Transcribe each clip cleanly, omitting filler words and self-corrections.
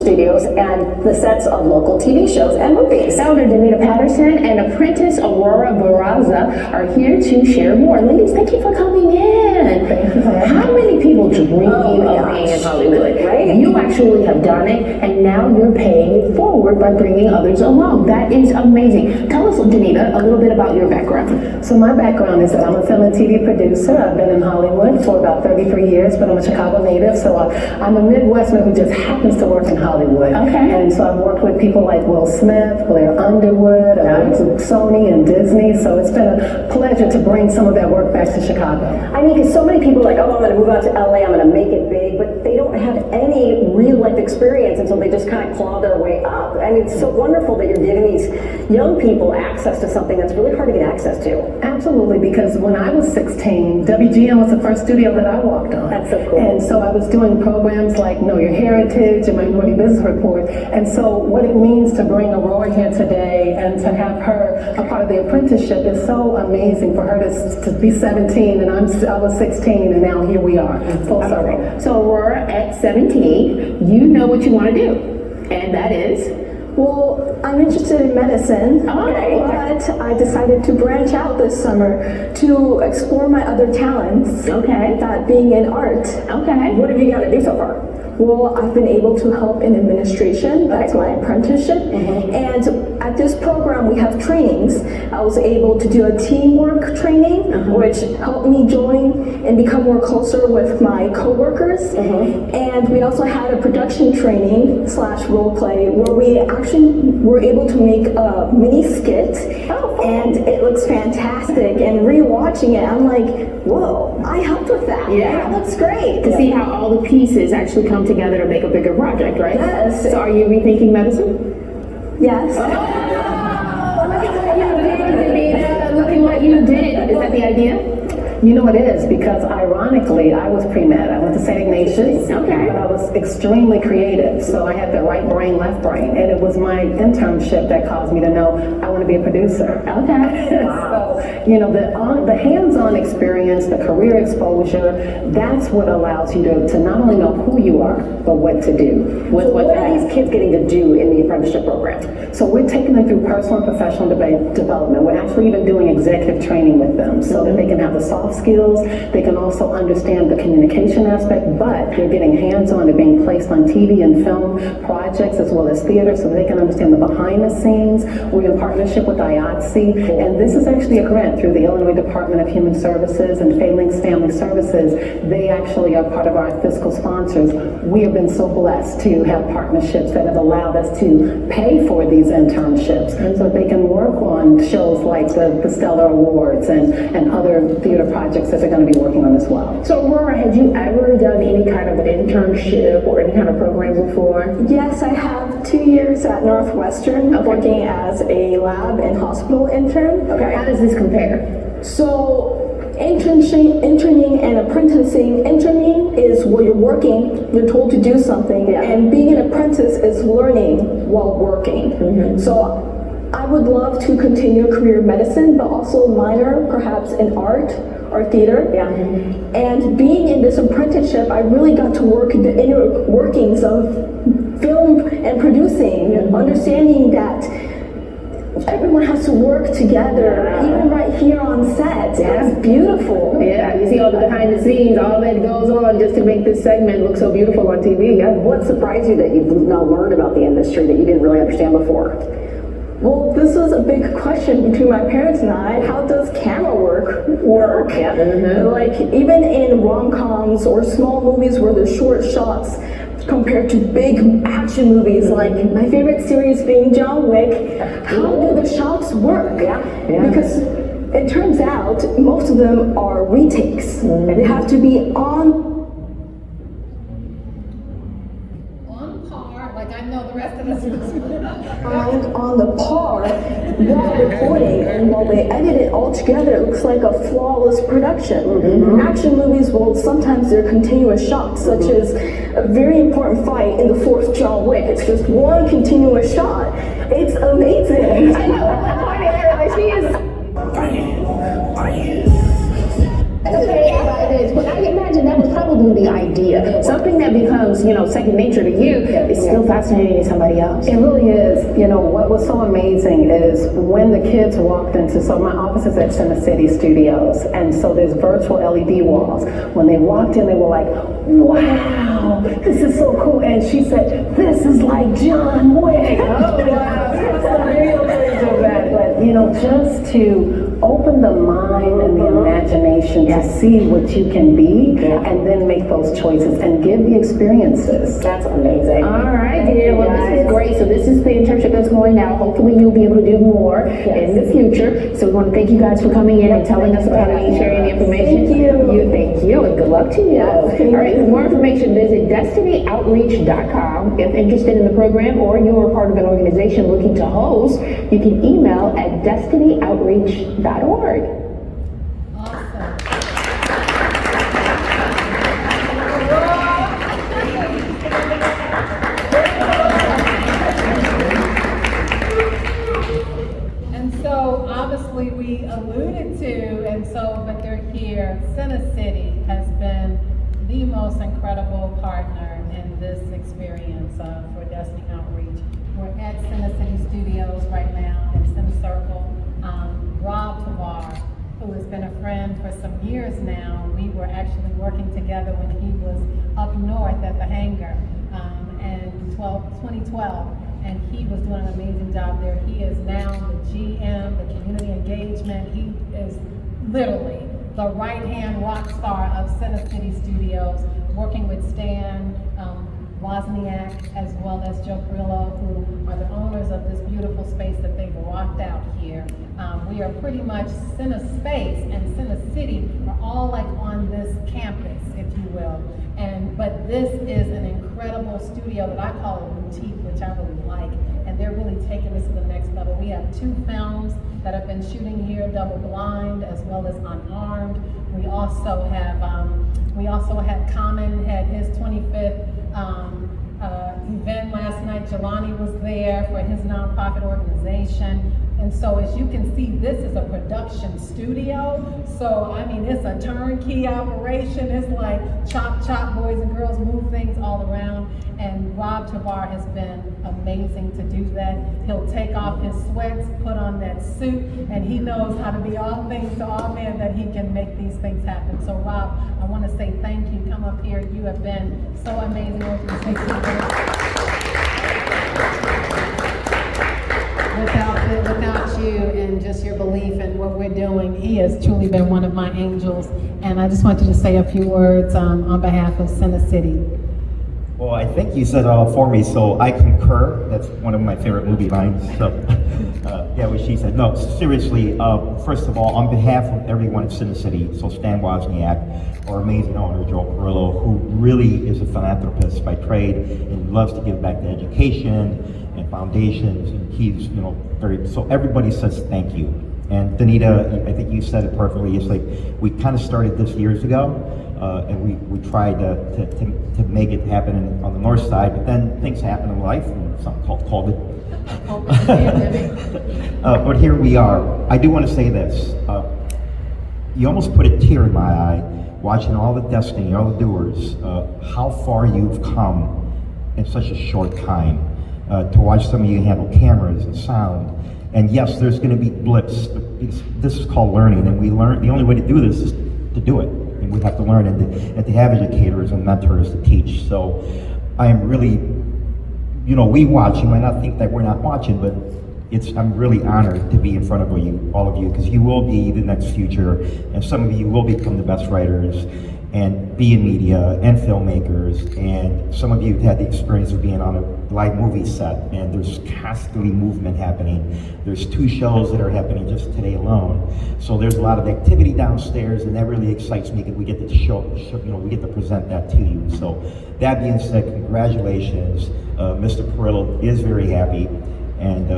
studios and the sets of local TV shows and movies. Founder Danita Patterson and apprentice Aurora Barraza are here to share more. Ladies, thank you for coming in. Thank you for having me. How many people dream of being in Hollywood? Right? You actually have done it, and now you're paying it forward by bringing others along. That is amazing. Tell us, Danita, a little bit about your background. So my background is that I'm a film and TV producer. I've been in Hollywood for about 33 years, but I'm a Chicago native, so I'm a Midwesterner who just happens to work in Hollywood. Okay. And so I've worked with people like Will Smith, Blair Underwood, I've worked with Sony and Disney, so it's been a pleasure to bring some of that work back to Chicago. I mean, because so many people are like, oh, I'm going to move out to LA, I'm going to make it big, but they don't have any real life experience until they just kind of claw their way up. I mean, it's so wonderful that you're giving these young people access to something that's really hard to get access to. Absolutely, because when I was 16, WGN was the first studio that I walked on. That's so cool. And so I was doing programs like Know Your Heritage and Minority Business Report. And so what it means to bring Aurora here today and to have her a part of the apprenticeship is so amazing for her to be 17 and I was 16 and now here we are, full circle. So Aurora, at 17, you know what you want to do, and that is? Well, I'm interested in medicine, but I decided to branch out this summer to explore my other talents. Okay. That being in art. Okay. What have you got to do so far? Well, I've been able to help in administration. That's my apprenticeship. And at this program, we have trainings. I was able to do a teamwork training, which helped me join and become more closer with my coworkers. And we also had a production training / role play where we actually were able to make a mini skit. And it looks fantastic. And rewatching it, I'm like, whoa, I helped with that. Yeah. That looks great. To see how all the pieces actually come together to make a bigger project, right? Yes. So are you rethinking medicine? Yes. Look at what you did, Danita. Look at what you did. Is that the idea? You know it is, because ironically, I was pre-med. I went to St. Ignatius, but I was extremely creative. So I had the right brain, left brain. And it was my internship that caused me to know I want to be a producer. Okay. So, you know, the hands-on experience, the career exposure, that's what allows you to not only know who you are, but what to do. So what are these kids getting to do in the apprenticeship program? So we're taking them through personal and professional development. We're actually even doing executive training with them so that they can have the soft skills. They can also understand the communication aspect, but they're getting hands-on. They're being placed on TV and film projects as well as theater so they can understand the behind the scenes. We're in partnership with EIAP, and this is actually a grant through the Illinois Department of Human Services and Phalanx Family Services. They actually are part of our fiscal sponsors. We have been so blessed to have partnerships that have allowed us to pay for these internships so that they can work on shows like the Stellar Awards and other theater projects that they're going to be working on as well. So Aurora, had you ever done any kind of an internship or any kind of program before? Yes, I have 2 years at Northwestern working as a lab and hospital intern. Okay. How does this compare? So interning and apprenticing. Interning is where you're working, you're told to do something, and being an apprentice is learning while working. So I would love to continue a career in medicine, but also minor perhaps in art or theater. And being in this apprenticeship, I really got to work in the inner workings of film and producing, understanding that everyone has to work together, even right here on set. It's beautiful. Yeah, you see all the behind the scenes, all that goes on just to make this segment look so beautiful on TV. What surprised you that you've now learned about the industry that you didn't really understand before? Well, this was a big question between my parents and I. How does camera work? Like, even in rom-coms or small movies where there's short shots compared to big action movies, like my favorite series being John Wick, how do the shots work? Because it turns out most of them are retakes. They have to be on par, like I know the rest of us. on the par while recording, and while they edit it all together, it looks like a flawless production. Action movies, well, sometimes they're continuous shots, such as a very important fight in the 4th John Wick. It's just one continuous shot. It's amazing. I know, I'm pointing at her like she is. Are you Okay, it is. But I imagine that was probably the idea. Something that becomes, second nature to you is still fascinating to somebody else. It really is. What was so amazing is when the kids walked into, so my office is at Center City Studios, and so there's virtual LED walls. When they walked in, they were like, wow, this is so cool. And she said, this is like John Wick. Oh, wow. That's the real version of that. But, just to open the mind and the imagination to see what you can be and then make those choices and give the experiences. That's amazing. All right, dear. Well, this is great. So this is the internship that's going now. Hopefully you'll be able to do more in the future. So we want to thank you guys for coming in and telling us about it and sharing the information. Thank you, and good luck to you. All right, for more information, visit destinyoutreach.com. If interested in the program or you are part of an organization looking to host, you can email at destinyoutreach.org. And so obviously we alluded to, but they're here, Center City has been the most incredible partner in this experience for Destiny Outreach. We're at Center City Studios right now in Center Circle. Rob Tavar, who has been a friend for some years now, we were actually working together when he was up north at the hangar in 2012, and he was doing an amazing job there. He is now the GM, the community engagement. He is literally the right-hand rock star of Center City Studios, working with Stan Wozniak as well as Joe Perillo, who are the owners of this beautiful space that they've rocked out here. We are pretty much Center Space and Center City are all like on this campus, if you will. But this is an incredible studio that I call a boutique, which I really like. And they're really taking this to the next level. We have 2 films that have been shooting here, Double Blind as well as Unarmed. We also had Common had his 25th event last night. Jelani was there for his nonprofit organization. And so as you can see, this is a production studio. So, I mean, it's a turnkey operation. It's like chop, chop, boys and girls, move things all around. And Rob Tavar has been amazing to do that. He'll take off his sweats, put on that suit, and he knows how to be all things to all men that he can make these things happen. So Rob, I want to say thank you. Come up here. You have been so amazing. Without you and just your belief in what we're doing, he has truly been one of my angels. And I just want you to say a few words on behalf of Center City. Well, I think you said it all for me, so I concur. That's one of my favorite movie lines. So, yeah, what she said. No, seriously, first of all, on behalf of everyone at Center City, so Stan Wozniak, our amazing owner, Joe Perillo, who really is a philanthropist by trade and loves to give back to education and foundations, and he's, so everybody says thank you. And Danita, I think you said it perfectly. It's like we kind of started this years ago, and we tried to make it happen on the north side, but then things happen in life, and something called COVID. But here we are. I do want to say this. You almost put a tear in my eye watching all the destiny, all the doers, how far you've come in such a short time. To watch some of you handle cameras and sound. And yes, there's going to be blips, but this is called learning, and we learn. The only way to do this is to do it, and we have to learn and to have educators and mentors to teach. So I am really, we watch. You might not think that we're not watching, but I'm really honored to be in front of you, all of you, because you will be the next future, and some of you will become the best writers and be in media and filmmakers, and some of you have had the experience of being on a live movie set, and there's constantly movement happening. There's 2 shows that are happening just today alone. So there's a lot of activity downstairs, and that really excites me because we get to we get to present that to you. So that being said, congratulations. Mr. Perillo is very happy, and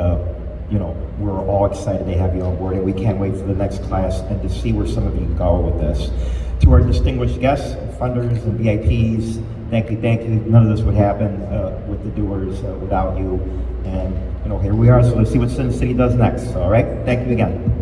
we're all excited to have you on board, and we can't wait for the next class and to see where some of you go with this. To our distinguished guests, funders, and VIPs, thank you. None of this would happen with the doers without you. And here we are, so let's see what Center City does next. All right, thank you again.